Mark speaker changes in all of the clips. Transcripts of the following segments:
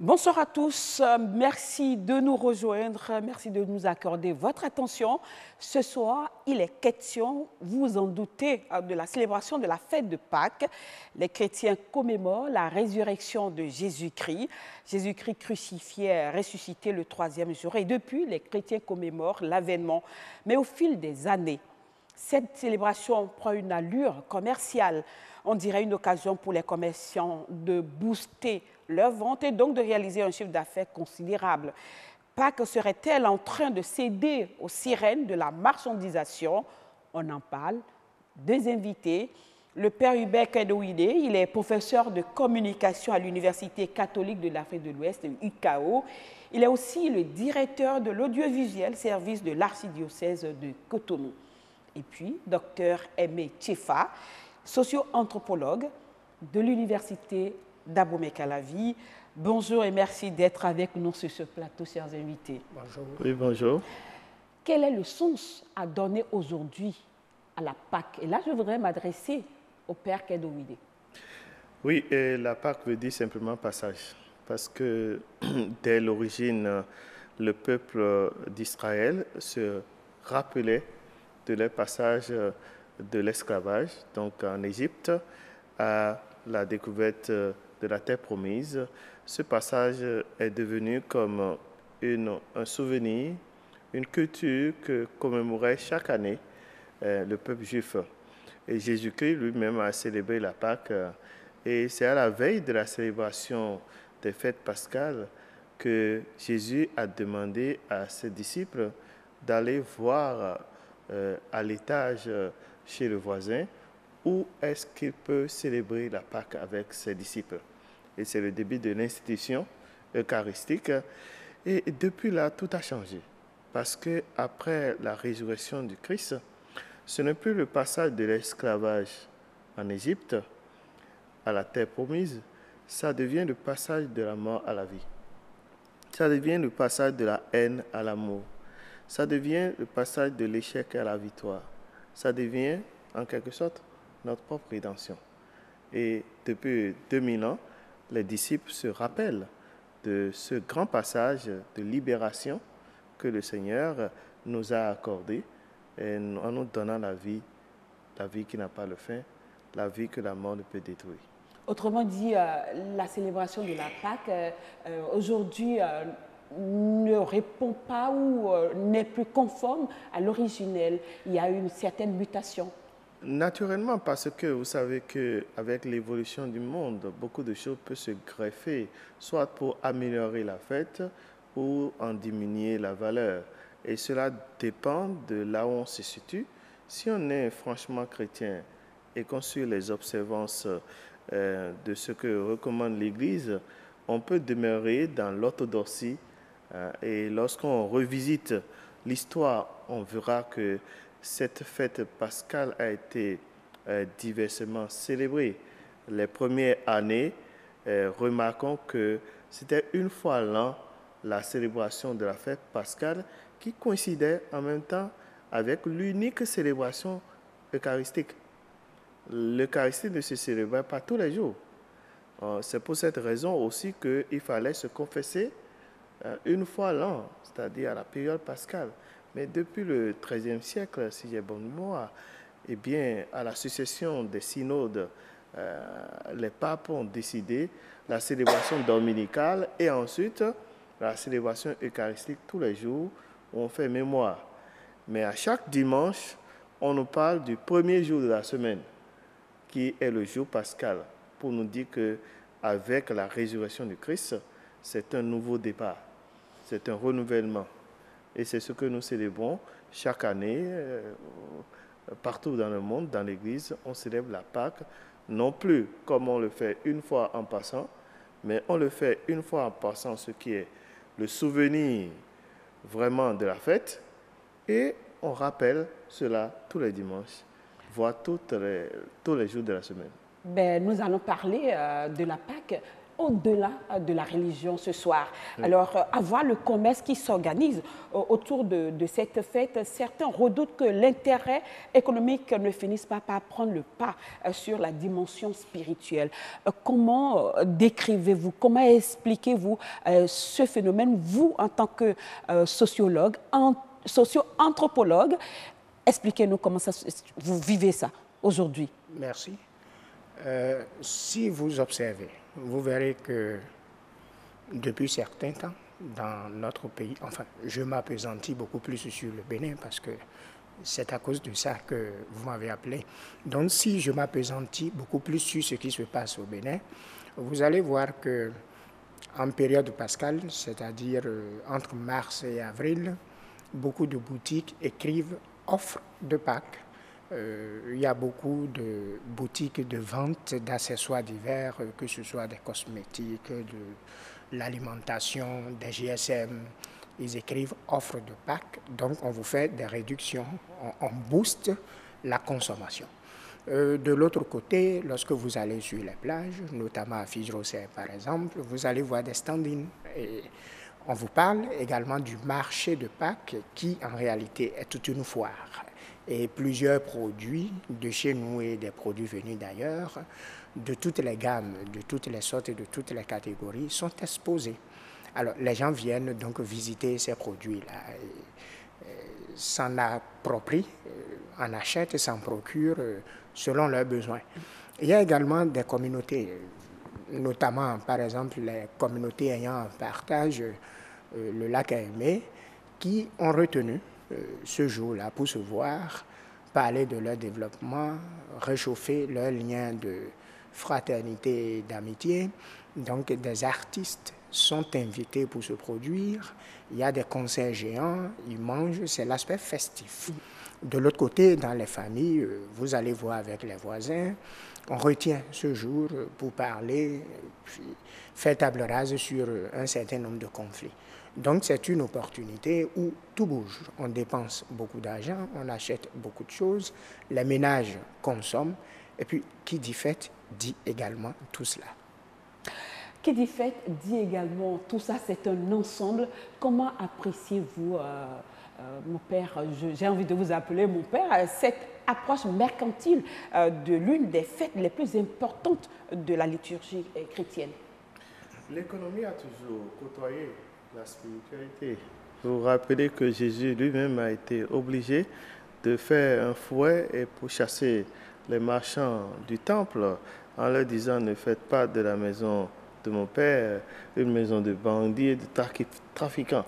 Speaker 1: Bonsoir à tous, merci de nous rejoindre, merci de nous accorder votre attention. Ce soir, il est question, vous vous en doutez, de la célébration de la fête de Pâques. Les chrétiens commémorent la résurrection de Jésus-Christ. Jésus-Christ crucifié, ressuscité le troisième jour. Et depuis, les chrétiens commémorent l'avènement. Mais au fil des années, cette célébration prend une allure commerciale. On dirait une occasion pour les commerçants de booster leur vente et donc de réaliser un chiffre d'affaires considérable. Pâques serait-elle en train de céder aux sirènes de la marchandisation? On en parle. Deux invités. Le père Hubert Kedouidé, il est professeur de communication à l'Université catholique de l'Afrique de l'Ouest, UCAO. Il est aussi le directeur de l'audiovisuel service de l'archidiocèse de Cotonou. Et puis, docteur Aimé Tchefa, socio-anthropologue de l'Université d'Abomey-Calavi. Bonjour et merci d'être avec nous sur ce plateau, chers invités.
Speaker 2: Bonjour.
Speaker 3: Oui, bonjour.
Speaker 1: Quel est le sens à donner aujourd'hui à la Pâque? Et là, je voudrais m'adresser au père Kedouidé.
Speaker 3: Oui, et la Pâque veut dire simplement passage. Parce que dès l'origine, le peuple d'Israël se rappelait de leur passage de l'esclavage, donc en Égypte, à la découverte de la terre promise. Ce passage est devenu comme un souvenir, une culture que commémorait chaque année le peuple juif. Et Jésus-Christ lui-même a célébré la Pâque. Et c'est à la veille de la célébration des fêtes pascales que Jésus a demandé à ses disciples d'aller voir à l'étage chez le voisin où est-ce qu'il peut célébrer la Pâque avec ses disciples. Et c'est le début de l'institution eucharistique. Et depuis là, tout a changé. Parce qu'après la résurrection du Christ, ce n'est plus le passage de l'esclavage en Égypte à la terre promise, ça devient le passage de la mort à la vie. Ça devient le passage de la haine à l'amour. Ça devient le passage de l'échec à la victoire. Ça devient, en quelque sorte, notre propre rédemption. Et depuis 2000 ans, les disciples se rappellent de ce grand passage de libération que le Seigneur nous a accordé en nous donnant la vie qui n'a pas de fin, la vie que la mort ne peut détruire.
Speaker 1: Autrement dit, la célébration de la Pâque, aujourd'hui, ne répond pas ou n'est plus conforme à l'originel. Il y a une certaine mutation.
Speaker 3: Naturellement, parce que vous savez qu'avec l'évolution du monde, beaucoup de choses peuvent se greffer, soit pour améliorer la fête ou en diminuer la valeur. Et cela dépend de là où on se situe. Si on est franchement chrétien et qu'on suit les observances de ce que recommande l'Église, on peut demeurer dans l'orthodoxie. Et lorsqu'on revisite l'histoire, on verra que cette fête pascale a été diversement célébrée. Les premières années, remarquons que c'était une fois l'an la célébration de la fête pascale qui coïncidait en même temps avec l'unique célébration eucharistique. L'Eucharistie ne se célébrait pas tous les jours. C'est pour cette raison aussi qu'il fallait se confesser une fois l'an, c'est-à-dire à la période pascale. Mais depuis le XIIIe siècle, si j'ai bonne mémoire, eh bien, à la succession des synodes, les papes ont décidé la célébration dominicale et ensuite la célébration eucharistique tous les jours où on fait mémoire. Mais à chaque dimanche, on nous parle du premier jour de la semaine, qui est le jour pascal, pour nous dire qu'avec la résurrection du Christ, c'est un nouveau départ, c'est un renouvellement. Et c'est ce que nous célébrons chaque année, partout dans le monde, dans l'Église, on célèbre la Pâque, non plus comme on le fait une fois en passant, mais on le fait une fois en passant, ce qui est le souvenir vraiment de la fête, et on rappelle cela tous les dimanches, voire tous les jours de la semaine.
Speaker 1: Ben, nous allons parler de la Pâque. au-delà de la religion ce soir. Alors, avoir le commerce qui s'organise autour de cette fête, certains redoutent que l'intérêt économique ne finisse pas par prendre le pas sur la dimension spirituelle. Comment décrivez-vous, comment expliquez-vous ce phénomène, vous, en tant que sociologue, socio-anthropologue? Expliquez-nous comment vous vivez ça aujourd'hui.
Speaker 2: Merci. Si vous observez, vous verrez que depuis certains temps, dans notre pays, enfin, je m'appesantis beaucoup plus sur le Bénin parce que c'est à cause de ça que vous m'avez appelé. Donc, si je m'appesantis beaucoup plus sur ce qui se passe au Bénin, vous allez voir que en période pascale, c'est-à-dire entre mars et avril, beaucoup de boutiques écrivent offre de Pâques. Il y a beaucoup de boutiques de vente d'accessoires divers, que ce soit des cosmétiques, de l'alimentation, des GSM. Ils écrivent offre de Pâques, donc on vous fait des réductions, on booste la consommation. De l'autre côté, lorsque vous allez sur les plages, notamment à Fige-Rossay par exemple, vous allez voir des stand-in. On vous parle également du marché de Pâques qui en réalité est toute une foire. Et plusieurs produits de chez nous et des produits venus d'ailleurs, de toutes les gammes, de toutes les sortes et de toutes les catégories sont exposés. Alors les gens viennent donc visiter ces produits-là, s'en approprient, en achètent, s'en procurent selon leurs besoins. Il y a également des communautés, notamment par exemple les communautés ayant en partage le lac Aimé, qui ont retenu ce jour-là pour se voir, parler de leur développement, réchauffer leurs liens de fraternité et d'amitié. Donc des artistes sont invités pour se produire. Il y a des concerts géants, ils mangent, c'est l'aspect festif. De l'autre côté, dans les familles, vous allez voir avec les voisins, on retient ce jour pour parler, puis faire table rase sur un certain nombre de conflits. Donc c'est une opportunité où tout bouge. On dépense beaucoup d'argent, on achète beaucoup de choses, les ménages consomment, et puis qui dit fête dit également tout cela.
Speaker 1: Qui dit fête dit également tout ça, c'est un ensemble. Comment appréciez-vous, mon père, j'ai envie de vous appeler mon père, cette approche mercantile de l'une des fêtes les plus importantes de la liturgie chrétienne?
Speaker 3: L'économie a toujours côtoyé la spiritualité. Vous vous rappelez que Jésus lui-même a été obligé de faire un fouet et pour chasser les marchands du temple en leur disant ne faites pas de la maison de mon père une maison de bandits et de trafiquants.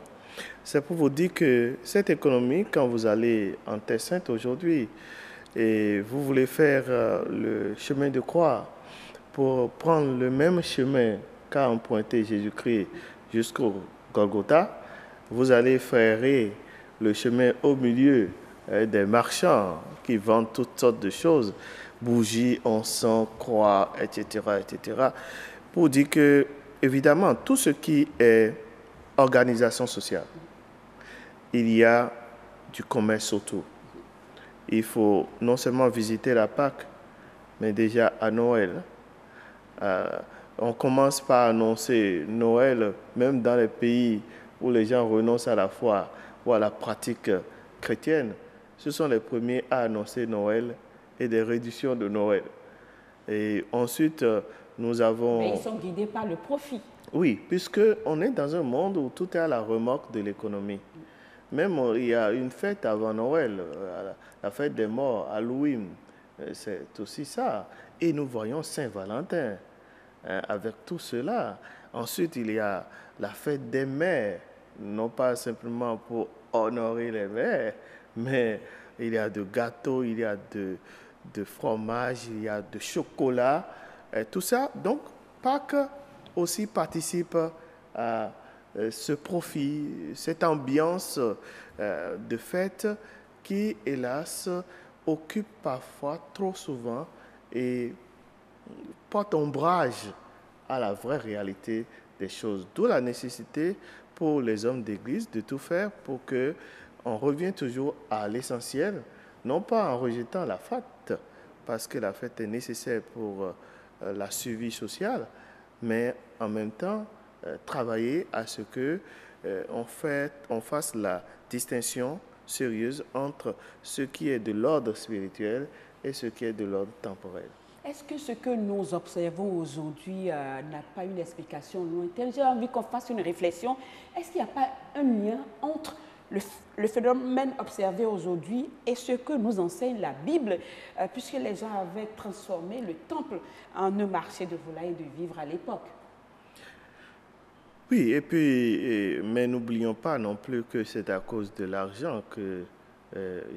Speaker 3: C'est pour vous dire que cette économie, quand vous allez en Terre Sainte aujourd'hui et vous voulez faire le chemin de croix pour prendre le même chemin qu'a emprunté Jésus-Christ jusqu'au Golgotha, vous allez frairer le chemin au milieu des marchands qui vendent toutes sortes de choses, bougies, encens, croix, etc., etc., pour dire que, évidemment, tout ce qui est organisation sociale, il y a du commerce autour. Il faut non seulement visiter la Pâque, mais déjà à Noël. On commence par annoncer Noël, même dans les pays où les gens renoncent à la foi ou à la pratique chrétienne. Ce sont les premiers à annoncer Noël et des réductions de Noël. Et ensuite, nous avons...
Speaker 1: Mais ils sont guidés par le profit.
Speaker 3: Oui, puisqu'on est dans un monde où tout est à la remorque de l'économie. Même il y a une fête avant Noël, la fête des morts, Halloween, c'est aussi ça. Et nous voyons Saint-Valentin avec tout cela. Ensuite, il y a la fête des mères, non pas simplement pour honorer les mères, mais il y a de gâteaux, il y a de fromage, il y a de chocolat, tout ça. Donc, Pâques aussi participe à ce profit, cette ambiance de fête qui, hélas, occupe parfois trop souvent et porte ombrage à la vraie réalité des choses. D'où la nécessité pour les hommes d'Église de tout faire pour qu'on revienne toujours à l'essentiel, non pas en rejetant la fête, parce que la fête est nécessaire pour la survie sociale, mais en même temps, travailler à ce que on fasse la distinction sérieuse entre ce qui est de l'ordre spirituel et ce qui est de l'ordre temporel.
Speaker 1: Est-ce que ce que nous observons aujourd'hui n'a pas une explication lointaine? J'ai envie qu'on fasse une réflexion. Est-ce qu'il n'y a pas un lien entre le phénomène observé aujourd'hui et ce que nous enseigne la Bible, puisque les gens avaient transformé le temple en un marché de volailles et de vivres à l'époque?
Speaker 3: Oui, et puis, mais n'oublions pas non plus que c'est à cause de l'argent que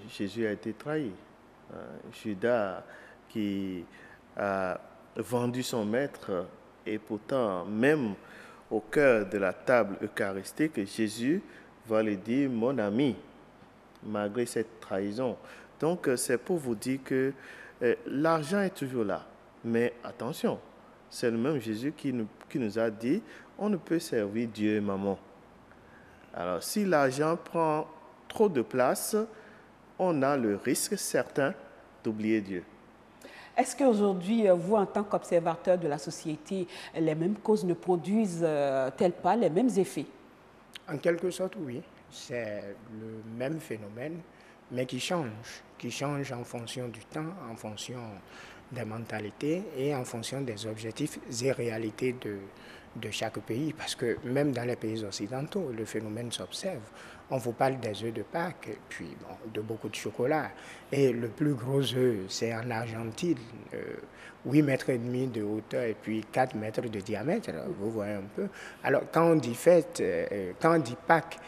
Speaker 3: Jésus a été trahi. Judas qui a vendu son maître, et pourtant, même au cœur de la table eucharistique, Jésus va lui dire « mon ami », malgré cette trahison. Donc, c'est pour vous dire que l'argent est toujours là. Mais attention, c'est le même Jésus qui nous a dit « on ne peut servir Dieu et maman ». Alors, si l'argent prend trop de place, on a le risque certain d'oublier Dieu.
Speaker 1: Est-ce qu'aujourd'hui, vous, en tant qu'observateur de la société, les mêmes causes ne produisent-elles pas les mêmes effets?
Speaker 2: En quelque sorte, oui. C'est le même phénomène, mais qui change en fonction du temps, en fonction des mentalités et en fonction des objectifs et réalités de chaque pays. Parce que même dans les pays occidentaux, le phénomène s'observe. On vous parle des œufs de Pâques, puis bon, de beaucoup de chocolat. Et le plus gros œuf, c'est en Argentine, 8 mètres et demi de hauteur et puis 4 mètres de diamètre, vous voyez un peu. Alors, quand on dit fête, quand on dit Pâques,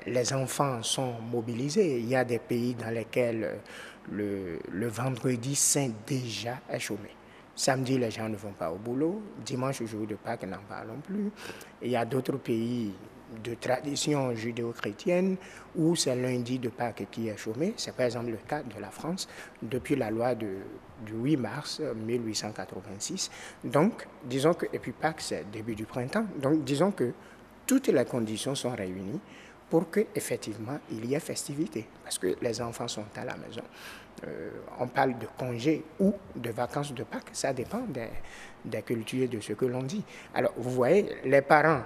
Speaker 2: les enfants sont mobilisés. Il y a des pays dans lesquels le vendredi saint déjà est chômé. Samedi, les gens ne vont pas au boulot. Dimanche, jour de Pâques, n'en parlons plus. Il y a d'autres pays de tradition judéo-chrétienne où c'est lundi de Pâques qui est chômé. C'est par exemple le cas de la France depuis la loi du 8 mars 1886. Donc, disons que, et puis Pâques, c'est début du printemps. Donc, disons que toutes les conditions sont réunies pour qu'effectivement il y ait festivité, parce que les enfants sont à la maison. On parle de congés ou de vacances de Pâques, ça dépend des cultures et de ce que l'on dit. Alors, vous voyez, les parents,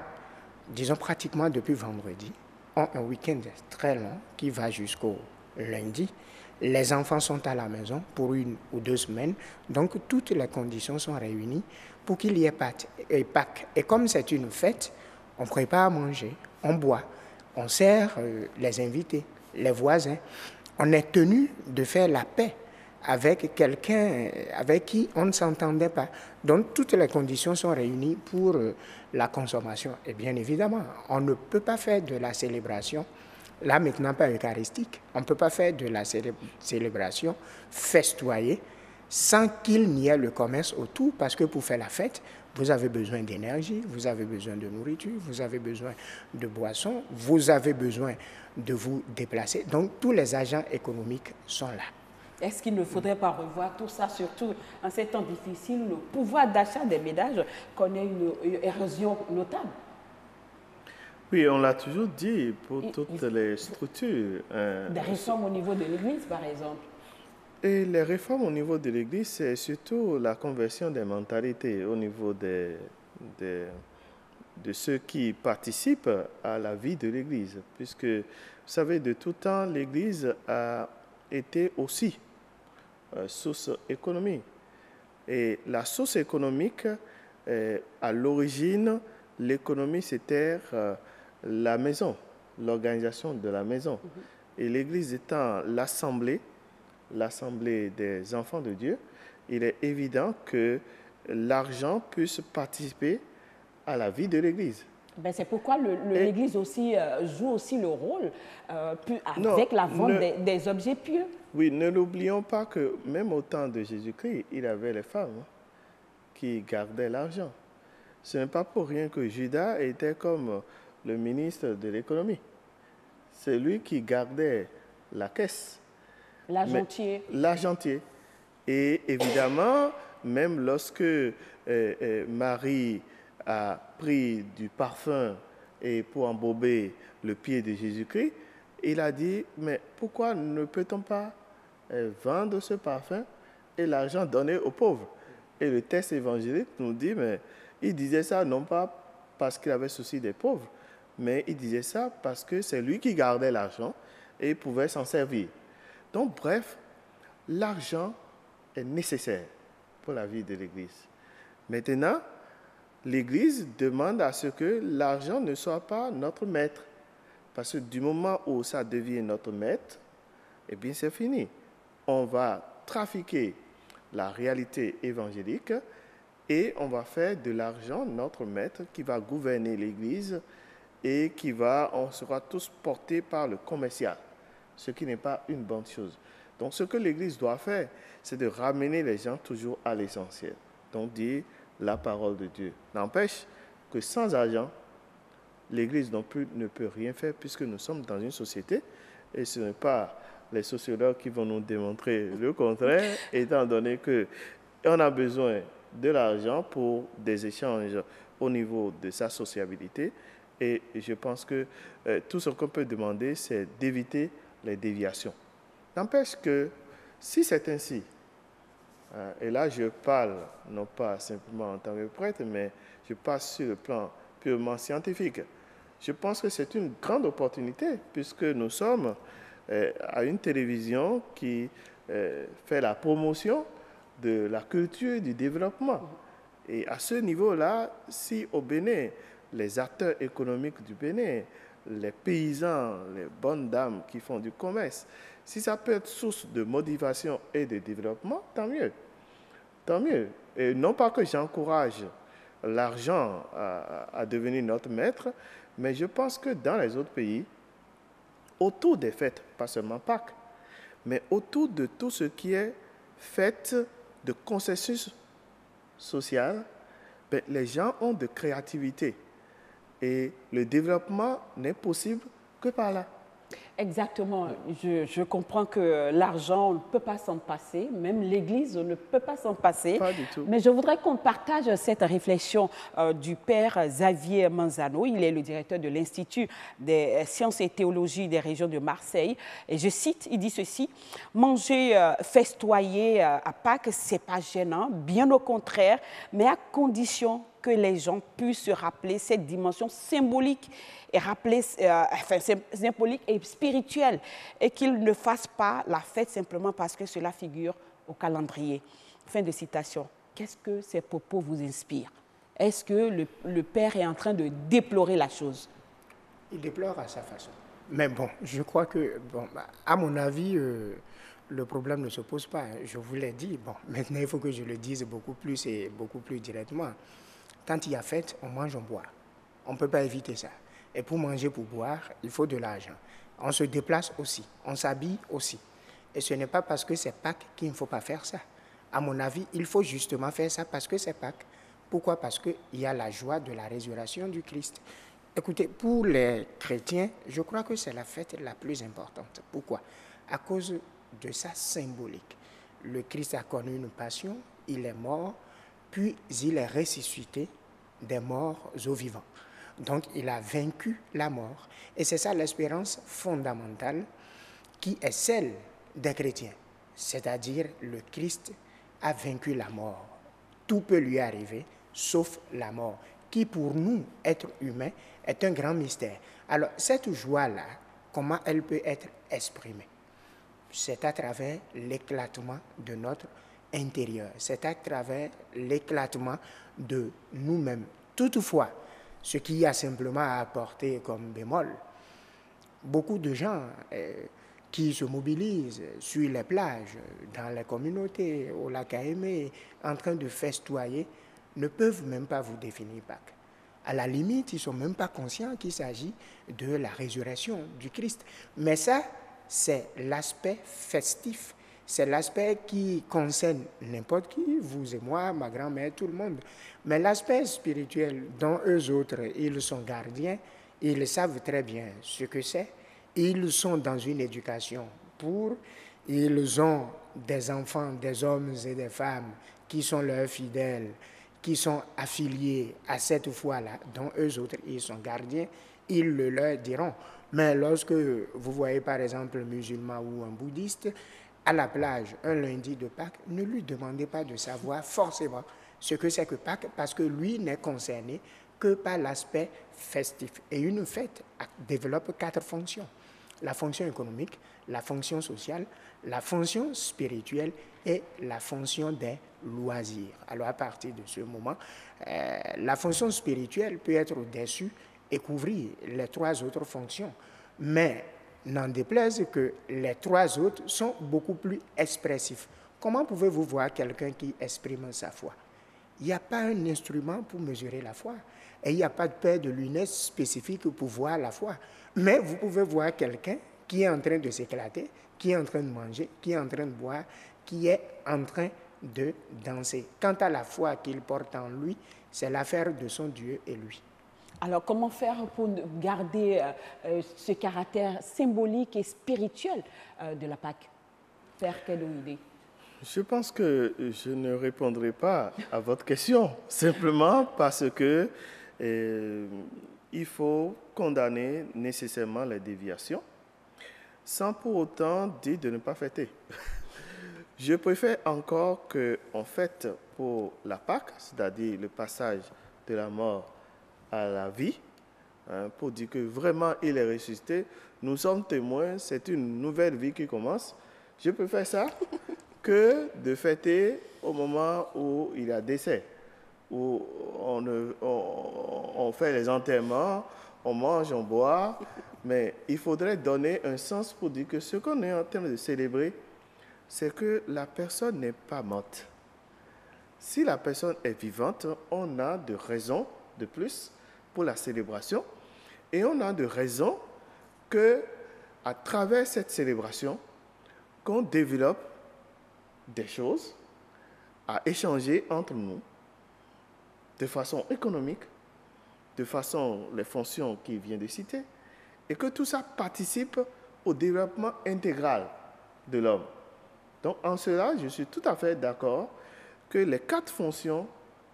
Speaker 2: disons pratiquement depuis vendredi, ont un week-end très long qui va jusqu'au lundi. Les enfants sont à la maison pour 1 ou 2 semaines, donc toutes les conditions sont réunies pour qu'il y ait Pâques. Et comme c'est une fête, on prépare à manger, on boit, on sert les invités, les voisins. On est tenu de faire la paix avec quelqu'un avec qui on ne s'entendait pas. Donc, toutes les conditions sont réunies pour la consommation. Et bien évidemment, on ne peut pas faire de la célébration, là maintenant pas eucharistique, on ne peut pas faire de la célébration festoyée sans qu'il n'y ait le commerce autour, parce que pour faire la fête, vous avez besoin d'énergie, vous avez besoin de nourriture, vous avez besoin de boissons, vous avez besoin de vous déplacer. Donc, tous les agents économiques sont là.
Speaker 1: Est-ce qu'il ne faudrait pas revoir tout ça, surtout en ces temps difficiles où le pouvoir d'achat des ménages connaît une érosion notable?
Speaker 3: Oui, on l'a toujours dit pour toutes les structures.
Speaker 1: Des réformes au niveau de l'Église, par exemple.
Speaker 3: Et les réformes au niveau de l'Église, c'est surtout la conversion des mentalités au niveau de ceux qui participent à la vie de l'Église. Puisque, vous savez, de tout temps, l'Église a été aussi source économique. Et la source économique, à l'origine, l'économie, c'était la maison, l'organisation de la maison. Et l'Église étant l'assemblée des enfants de Dieu, il est évident que l'argent puisse participer à la vie de l'Église.
Speaker 1: Ben c'est pourquoi l'Église aussi joue aussi le rôle avec la vente des objets pieux.
Speaker 3: Oui, ne l'oublions pas que même au temps de Jésus-Christ, il y avait les femmes qui gardaient l'argent. Ce n'est pas pour rien que Judas était comme le ministre de l'économie. C'est lui qui gardait la caisse.
Speaker 1: L'argentier.
Speaker 3: L'argentier. Et évidemment, même lorsque Marie a pris du parfum et pour embober le pied de Jésus-Christ, il a dit, mais pourquoi ne peut-on pas vendre ce parfum et l'argent donné aux pauvres? Et le texte évangélique nous dit, mais Il disait ça non pas parce qu'il avait souci des pauvres, mais il disait ça parce que c'est lui qui gardait l'argent et il pouvait s'en servir. Donc, bref, l'argent est nécessaire pour la vie de l'Église. Maintenant, l'Église demande à ce que l'argent ne soit pas notre maître. Parce que du moment où ça devient notre maître, eh bien c'est fini. On va trafiquer la réalité évangélique et on va faire de l'argent notre maître qui va gouverner l'Église et on sera tous portés par le commercial, ce qui n'est pas une bonne chose. Donc ce que l'Église doit faire, c'est de ramener les gens toujours à l'essentiel. Donc dire la parole de Dieu. N'empêche que sans argent, l'Église non plus ne peut rien faire puisque nous sommes dans une société et ce n'est pas les sociologues qui vont nous démontrer le contraire, étant donné qu'on a besoin de l'argent pour des échanges au niveau de sa sociabilité. Et je pense que tout ce qu'on peut demander, c'est d'éviter les déviations. N'empêche que si c'est ainsi, et là je parle non pas simplement en tant que prêtre, mais je passe sur le plan purement scientifique, je pense que c'est une grande opportunité puisque nous sommes à une télévision qui fait la promotion de la culture et du développement. Et à ce niveau-là, si au Bénin, les acteurs économiques du Bénin, les paysans, les bonnes dames qui font du commerce, si ça peut être source de motivation et de développement, tant mieux. Tant mieux. Et non pas que j'encourage l'argent à devenir notre maître, mais je pense que dans les autres pays, autour des fêtes, pas seulement Pâques, mais autour de tout ce qui est fête de consensus social, les gens ont de créativité. Et le développement n'est possible que par là.
Speaker 1: Exactement. Je comprends que l'argent, on ne peut pas s'en passer. Même l'Église, on ne peut pas s'en passer.
Speaker 3: Pas du tout.
Speaker 1: Mais je voudrais qu'on partage cette réflexion du père Xavier Manzano. Il est le directeur de l'Institut des sciences et théologie des régions de Marseille. Et je cite, il dit ceci: « Manger, festoyer à Pâques, ce n'est pas gênant, bien au contraire, mais à condition que les gens puissent se rappeler cette dimension symbolique et symbolique et spirituelle, et qu'ils ne fassent pas la fête simplement parce que cela figure au calendrier. » Fin de citation. Qu'est-ce que ces propos vous inspirent? Est-ce que le père est en train de déplorer la chose?
Speaker 2: Il déplore à sa façon. Mais bon, je crois que, à mon avis, le problème ne se pose pas. Je vous l'ai dit. Bon, maintenant, il faut que je le dise beaucoup plus et beaucoup plus directement. Quand il y a fête, on mange, on boit. On ne peut pas éviter ça. Et pour manger, pour boire, il faut de l'argent. On se déplace aussi, on s'habille aussi. Et ce n'est pas parce que c'est Pâques qu'il ne faut pas faire ça. À mon avis, il faut justement faire ça parce que c'est Pâques. Pourquoi? Parce qu'il y a la joie de la résurrection du Christ. Écoutez, pour les chrétiens, je crois que c'est la fête la plus importante. Pourquoi? À cause de sa symbolique. Le Christ a connu une passion, il est mort, puis il est ressuscité des morts aux vivants. Donc, il a vaincu la mort. Et c'est ça l'espérance fondamentale qui est celle des chrétiens. C'est-à-dire, le Christ a vaincu la mort. Tout peut lui arriver, sauf la mort, qui pour nous, êtres humains, est un grand mystère. Alors, cette joie-là, comment elle peut être exprimée? C'est à travers l'éclatement de notre intérieur. C'est à travers l'éclatement de nous-mêmes. Toutefois, ce qu'il y a simplement à apporter comme bémol, beaucoup de gens qui se mobilisent sur les plages, dans les communautés, au lac Aimé, en train de festoyer, ne peuvent même pas vous définir Pâques. À la limite, ils ne sont même pas conscients qu'il s'agit de la résurrection du Christ. Mais ça, c'est l'aspect festif. C'est l'aspect qui concerne n'importe qui, vous et moi, ma grand-mère, tout le monde. Mais l'aspect spirituel dont eux autres, ils sont gardiens, ils savent très bien ce que c'est. Ils sont dans une éducation ils ont des enfants, des hommes et des femmes qui sont leurs fidèles, qui sont affiliés à cette foi-là, dont eux autres, ils sont gardiens, ils le leur diront. Mais lorsque vous voyez par exemple un musulman ou un bouddhiste à la plage un lundi de Pâques, ne lui demandez pas de savoir forcément ce que c'est que Pâques, parce que lui n'est concerné que par l'aspect festif. Et une fête développe 4 fonctions. La fonction économique, la fonction sociale, la fonction spirituelle et la fonction des loisirs. Alors à partir de ce moment, la fonction spirituelle peut être au-dessus et couvrir les 3 autres fonctions. Mais n'en déplaise que les 3 autres sont beaucoup plus expressifs. Comment pouvez-vous voir quelqu'un qui exprime sa foi? Il n'y a pas un instrument pour mesurer la foi. Et il n'y a pas de paire de lunettes spécifiques pour voir la foi. Mais vous pouvez voir quelqu'un qui est en train de s'éclater, qui est en train de manger, qui est en train de boire, qui est en train de danser. Quant à la foi qu'il porte en lui, c'est l'affaire de son Dieu et lui.
Speaker 1: Alors, comment faire pour garder ce caractère symbolique et spirituel de la Pâque? Père Kedoide.
Speaker 3: Je pense que je ne répondrai pas à votre question, simplement parce que il faut condamner nécessairement les déviations, sans pour autant dire de ne pas fêter. Je préfère encore qu'on fête pour la Pâque, c'est-à-dire le passage de la mort à la vie, hein, pour dire que vraiment il est ressuscité. Nous sommes témoins, c'est une nouvelle vie qui commence. Je préfère ça que de fêter au moment où il y a décès, où on fait les enterrements, on mange, on boit, mais il faudrait donner un sens pour dire que ce qu'on est en train de célébrer, c'est que la personne n'est pas morte. Si la personne est vivante, on a de raisons de plus pour la célébration et on a de raisons que, à travers cette célébration, qu'on développe des choses à échanger entre nous de façon économique, de façon les fonctions qu'il vient de citer, et que tout ça participe au développement intégral de l'homme. Donc, en cela, je suis tout à fait d'accord que les 4 fonctions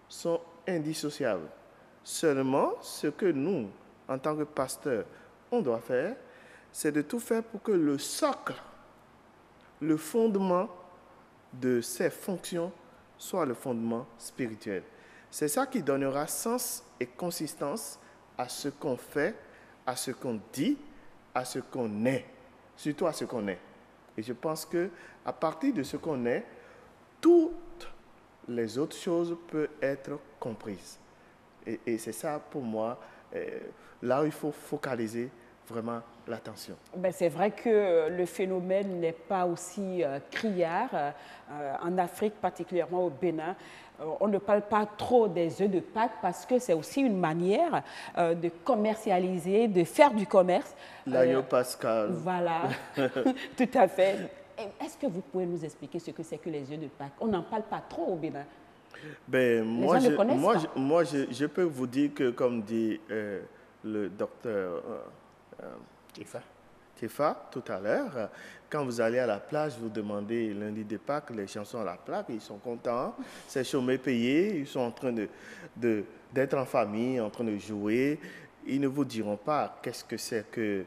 Speaker 3: sont indissociables. Seulement, ce que nous, en tant que pasteurs, on doit faire, c'est de tout faire pour que le socle, le fondement de ces fonctions soit le fondement spirituel. C'est ça qui donnera sens et consistance à ce qu'on fait, à ce qu'on dit, à ce qu'on est, surtout à ce qu'on est. Et je pense qu'à partir de ce qu'on est, toutes les autres choses peuvent être comprises. Et c'est ça, pour moi, là où il faut focaliser vraiment l'attention.
Speaker 1: Ben, c'est vrai que le phénomène n'est pas aussi criard. En Afrique, particulièrement au Bénin, on ne parle pas trop des œufs de Pâques parce que c'est aussi une manière de commercialiser, de faire du commerce.
Speaker 3: L'agneau pascal.
Speaker 1: Voilà, tout à fait. Est-ce que vous pouvez nous expliquer ce que c'est que les œufs de Pâques? On n'en parle pas trop au Bénin.
Speaker 3: Ben, moi,
Speaker 1: gens ne connaissent pas.
Speaker 3: Je peux vous dire que, comme dit le docteur Tifa tout à l'heure, quand vous allez à la plage, vous demandez lundi de Pâques, les chansons à la plage, ils sont contents, c'est chômé payé, ils sont en train d'être en famille, en train de jouer. Ils ne vous diront pas qu'est-ce que c'est que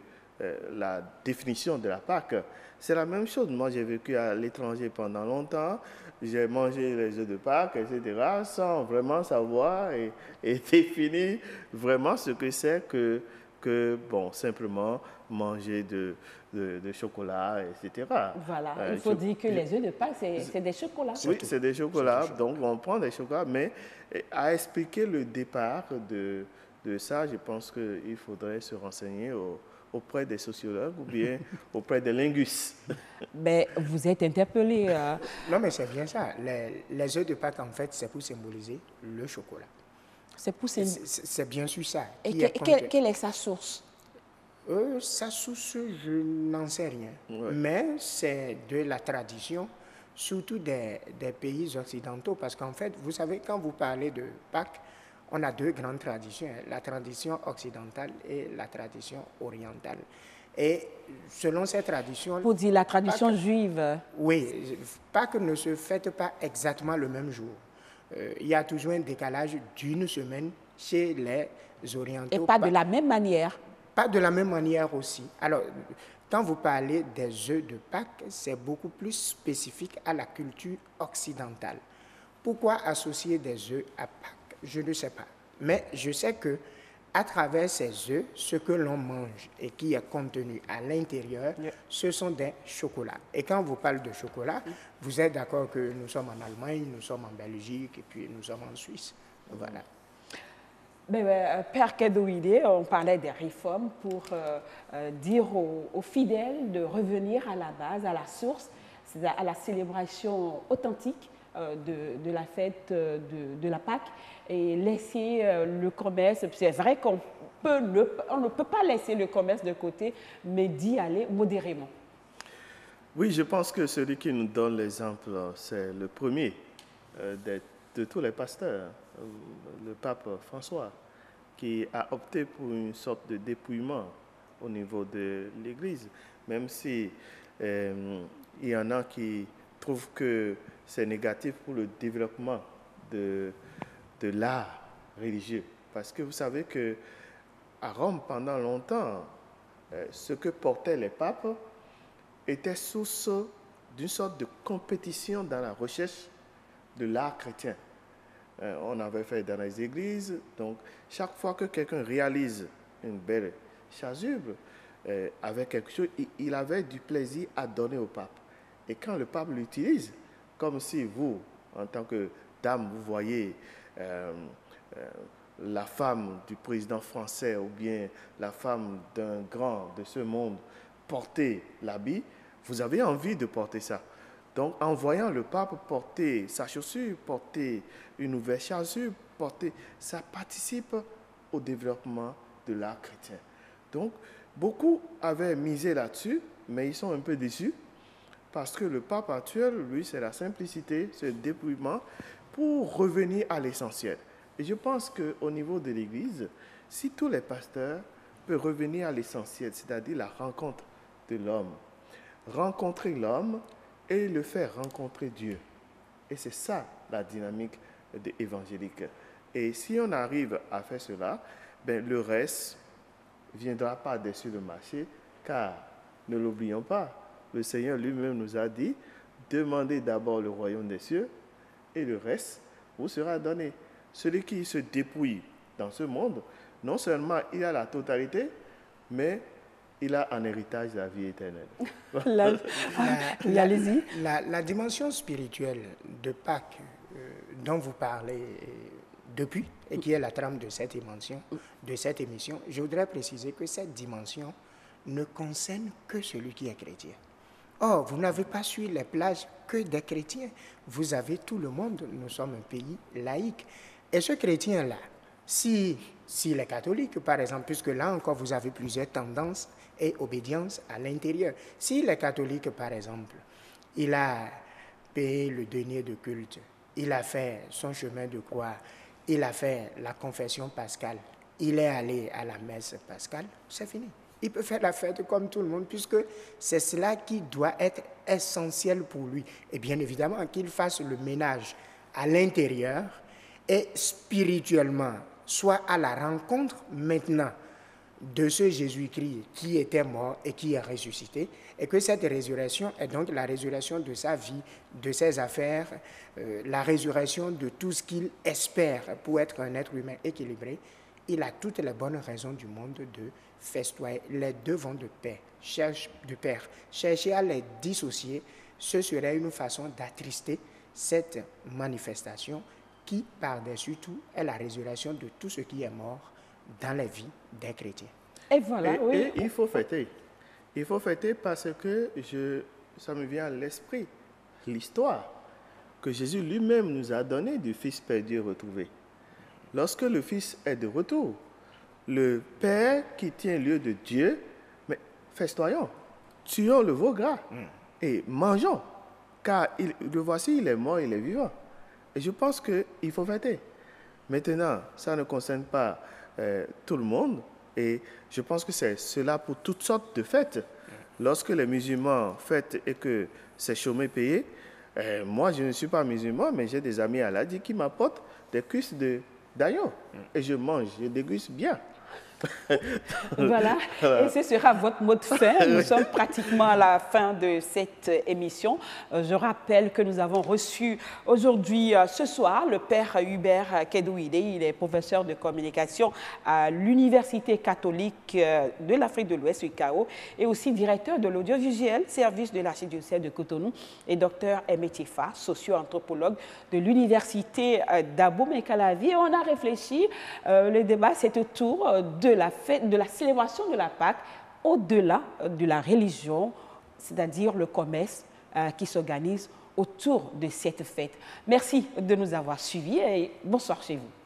Speaker 3: la définition de la Pâque. C'est la même chose. Moi, j'ai vécu à l'étranger pendant longtemps. J'ai mangé les œufs de Pâques, etc., sans vraiment savoir et définir vraiment ce que c'est que bon, simplement manger de chocolat, etc.
Speaker 1: Voilà, il faut dire que les œufs de Pâques, c'est des chocolats.
Speaker 3: Oui, c'est des chocolats. Donc, on prend des chocolats, mais à expliquer le départ de ça, je pense qu'il faudrait se renseigner auprès des sociologues ou bien auprès des linguistes.
Speaker 1: Mais vous êtes interpellé.
Speaker 2: Non, mais c'est bien ça. Les œufs de Pâques, en fait, c'est pour symboliser le chocolat. C'est bien sûr ça.
Speaker 1: Et quelle est sa source?
Speaker 2: Sa source, je n'en sais rien. Ouais. Mais c'est de la tradition, surtout des pays occidentaux. Parce qu'en fait, vous savez, quand vous parlez de Pâques, on a 2 grandes traditions, la tradition occidentale et la tradition orientale. Et selon ces traditions...
Speaker 1: Pour dire la tradition
Speaker 2: Pâques,
Speaker 1: juive.
Speaker 2: Oui, Pâques ne se fête pas exactement le même jour. Il y a toujours un décalage d'1 semaine chez les orientaux.
Speaker 1: Et pas de la même manière.
Speaker 2: Pas de la même manière aussi. Alors, quand vous parlez des œufs de Pâques, c'est beaucoup plus spécifique à la culture occidentale. Pourquoi associer des œufs à Pâques? Je ne sais pas. Mais je sais que à travers ces œufs, ce que l'on mange et qui est contenu à l'intérieur, ce sont des chocolats. Et quand on vous parle de chocolat, vous êtes d'accord que nous sommes en Allemagne, nous sommes en Belgique et puis nous sommes en Suisse. Voilà.
Speaker 1: Père Kedouide, on parlait des réformes pour dire aux fidèles de revenir à la base, à la source, c'est-à-dire à la célébration authentique de la fête de la Pâque et laisser le commerce. C'est vrai qu'on ne peut pas laisser le commerce de côté, mais d'y aller modérément.
Speaker 3: Oui, je pense que celui qui nous donne l'exemple, c'est le premier de tous les pasteurs, le pape François, qui a opté pour une sorte de dépouillement au niveau de l'Église, même si il y en a qui trouvent que c'est négatif pour le développement de l'art religieux. Parce que vous savez qu'à Rome, pendant longtemps, ce que portaient les papes était source d'une sorte de compétition dans la recherche de l'art chrétien. On avait fait dans les églises, donc chaque fois que quelqu'un réalise une belle chasuble avec quelque chose, il avait du plaisir à donner au pape. Et quand le pape l'utilise, comme si vous, en tant que dame, vous voyez la femme du président français ou bien la femme d'un grand de ce monde porter l'habit, vous avez envie de porter ça. Donc, en voyant le pape porter sa chaussure, porter une nouvelle chaussure, ça participe au développement de l'art chrétien. Donc, beaucoup avaient misé là-dessus, mais ils sont un peu déçus parce que le pape actuel, lui, c'est la simplicité, c'est le dépouillement pour revenir à l'essentiel. Et je pense qu'au niveau de l'Église, si tous les pasteurs peuvent revenir à l'essentiel, c'est-à-dire la rencontre de l'homme, rencontrer l'homme et le faire rencontrer Dieu. Et c'est ça la dynamique évangélique. Et si on arrive à faire cela, ben, le reste ne viendra pas dessus le marché, car ne l'oublions pas, le Seigneur lui-même nous a dit, demandez d'abord le royaume des cieux et le reste vous sera donné. Celui qui se dépouille dans ce monde, non seulement il a la totalité, mais il a en héritage la vie éternelle.
Speaker 2: La dimension spirituelle de Pâques dont vous parlez depuis et qui est la trame de cette émission, je voudrais préciser que cette dimension ne concerne que celui qui est chrétien. Or, vous n'avez pas sur les plages que des chrétiens. Vous avez tout le monde. Nous sommes un pays laïque. Et ce chrétien-là, s'il est catholique, par exemple, puisque là encore, vous avez plusieurs tendances et obédiences à l'intérieur. S'il est catholique, par exemple, il a payé le denier de culte, il a fait son chemin de croix, il a fait la confession pascale, il est allé à la messe pascale, c'est fini. Il peut faire la fête comme tout le monde, puisque c'est cela qui doit être essentiel pour lui. Et bien évidemment, qu'il fasse le ménage à l'intérieur et spirituellement, soit à la rencontre maintenant de ce Jésus-Christ qui était mort et qui est ressuscité, et que cette résurrection est donc la résurrection de sa vie, de ses affaires, la résurrection de tout ce qu'il espère pour être un être humain équilibré. Il a toutes les bonnes raisons du monde de festoyer. Les deux vont de pair. Chercher à les dissocier, ce serait une façon d'attrister cette manifestation qui, par-dessus tout, est la résurrection de tout ce qui est mort dans la vie des chrétiens.
Speaker 1: Et voilà,
Speaker 3: et il faut fêter. Il faut fêter parce que ça me vient à l'esprit l'histoire que Jésus lui-même nous a donnée du Fils perdu et retrouvé. Lorsque le Fils est de retour, le Père qui tient lieu de Dieu, mais festoyons, tuons le veau gras et mangeons, car le voici, il est mort, il est vivant. Et je pense qu'il faut fêter. Maintenant, ça ne concerne pas tout le monde, et je pense que c'est cela pour toutes sortes de fêtes. Lorsque les musulmans fêtent et que c'est chômé payé, moi je ne suis pas musulman, mais j'ai des amis à l'Adi qui m'apportent des cuisses d'agneau. Et je mange, je déguste bien.
Speaker 1: Voilà, et ce sera votre mot de fin. Nous sommes pratiquement à la fin de cette émission. Je rappelle que nous avons reçu aujourd'hui, ce soir, le père Hubert Kedouide. Il est professeur de communication à l'Université catholique de l'Afrique de l'Ouest, UCAO, et aussi directeur de l'audiovisuel, service de l'archidiocèse de Cotonou, et docteur Emetifa, socio-anthropologue de l'Université d'Abomey-Calavi. On a réfléchi, le débat, c'est autour de la fête, de la célébration de la Pâque au-delà de la religion, c'est-à-dire le commerce qui s'organise autour de cette fête. Merci de nous avoir suivis et bonsoir chez vous.